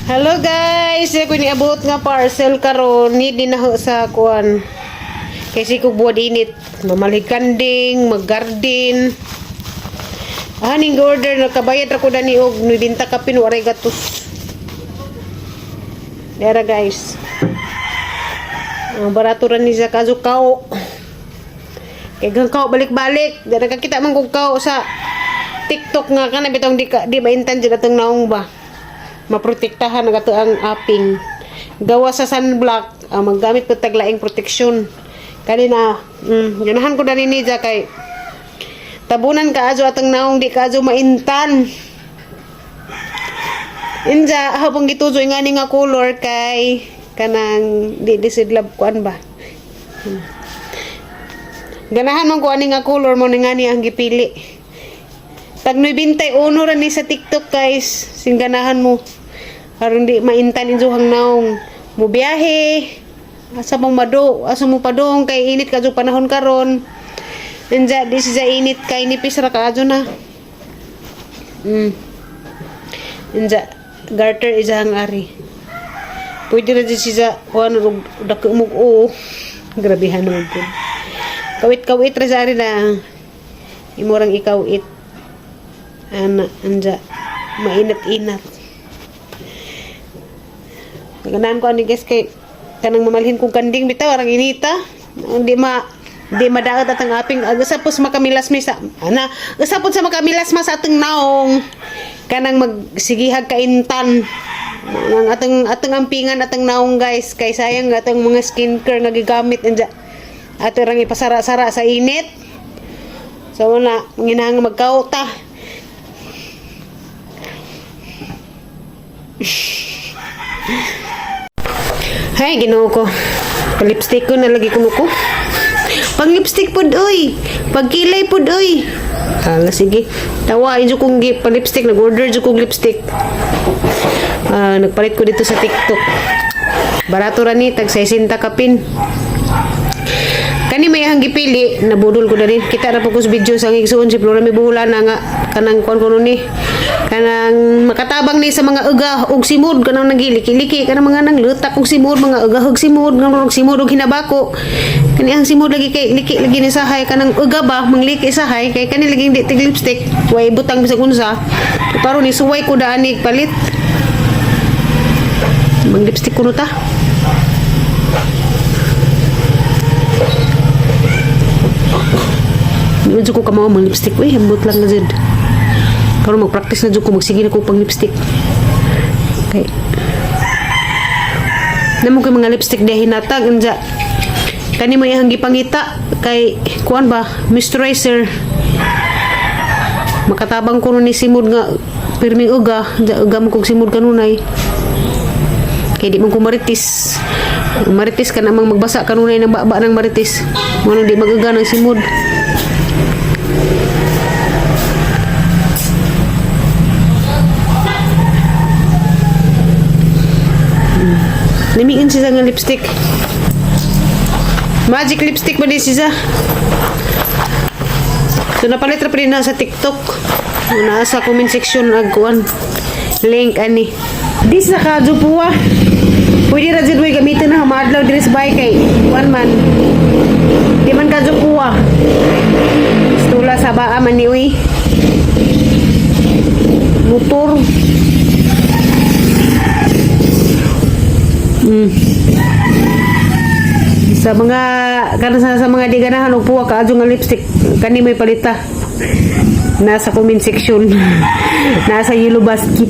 Hello guys, ako niabot nga parcel karon ni dinaho sa kuan. Kasi ko buwad init, mamalhikanding, mag-garden. Ning order nakabayad ako dani og 90 ka pinuaray gatos. Dera guys. Ang barato ra ni sa kazukaw. Kay gangkaw balik-balik, dara ka kita man kog kaw sa TikTok nga kana bitong di maintan jud atong naong ba. Maprotektahan ang ato ang aping gawa sa sunblock, maggamit ko taglaing proteksyon kanina. Ganahan ko dali ni ja kay tabunan ka ajo atong naong di ka ajo maintan inja habang gitujoy nga ni nga color kay kanang di disidlab kuan ba. Ganahan man ko ani nga color mo nga ni ang gipili. Tag 91 ra ni sa TikTok guys, singganahan mo. Aron di maintan injuhang naong mo biyahe. Asa mo padong kay init kadto panahon karon. Inja di siya init kay nipis ra kadto na. Inja garter izahang ari. Pwede ra di siya kuan og dako mo grabehan mo gud. Kawit ra sa ari na. Imurang ikawit. Anja mainat-inat. Ganahan ko ani guys kay kanang mamalhin kong kanding bitaw arang inita. Di madaot atang aping agasapos makamilas mi sa agasapos sa makamilas mas atong naong kanang magsigihag kaintan. Ang atong ampingan atong naong guys kay sayang atong mga skincare nga gigamit anja. Ato rang ipasara-sara sa init. So na nginahang magkauta. Hay, ginoo ko. Lipstick ko nalagi ko nuko. Pang lipstick pod oy. Pagkilay pod oy. Sige. Tawain jud kong lipstick, nag-order jud kong lipstick. Nagpalit ko dito sa TikTok. Barato ra ni tag 60 kapin. Kani may gipili, nabudol ko na rin. Kita na po ko sa video sa igsuon si Flora may buhulan na nga kanang kon ni kanang makatabang ni sa mga uga og simud kanang nagiliki-liki kanang mga nanglutak og simud mga uga og simud kanang simud og hinabako. Kani ang simud lagi kay liki lagi ni sahay kanang uga ba mangliki sahay kay kani lagi di tig lipstick way butang bisag unsa. Pero ni suway ko daanig palit. Mang lipstick kuno ta. Medyo ko kamaw mang lipstick. Uy, hambot lang na dyan. Pero mag-practice na dyan ko. Magsige na ko pang lipstick. Okay. Naman ko mga lipstick dahil hinatag. Kani mo yung gipangita. Kay, kuan ba? Moisturizer. Makatabang ko ni simud nga. Pirming uga. Uga mo kong simud kanunay. Kaya di mo ko maritis. Maritis ka namang magbasa kanunay ng baba ng maritis. Ano di mag-uga ng simud. Namiin siya ng lipstick. Magic lipstick ba din siya? So napalit ra pa rin na sa TikTok. Nasa comment section agkuan. Link ani. Di sa kajupuwa. Pwede ra jud way gamitin na madlaw diri sa bike kay one man. Di man kajupuwa. Stula sa baa man ni uy. Motor. Sa mga sa mga di ganahan og puwa ka adyo nga lipstick kani may palita nasa comment section nasa yellow basket.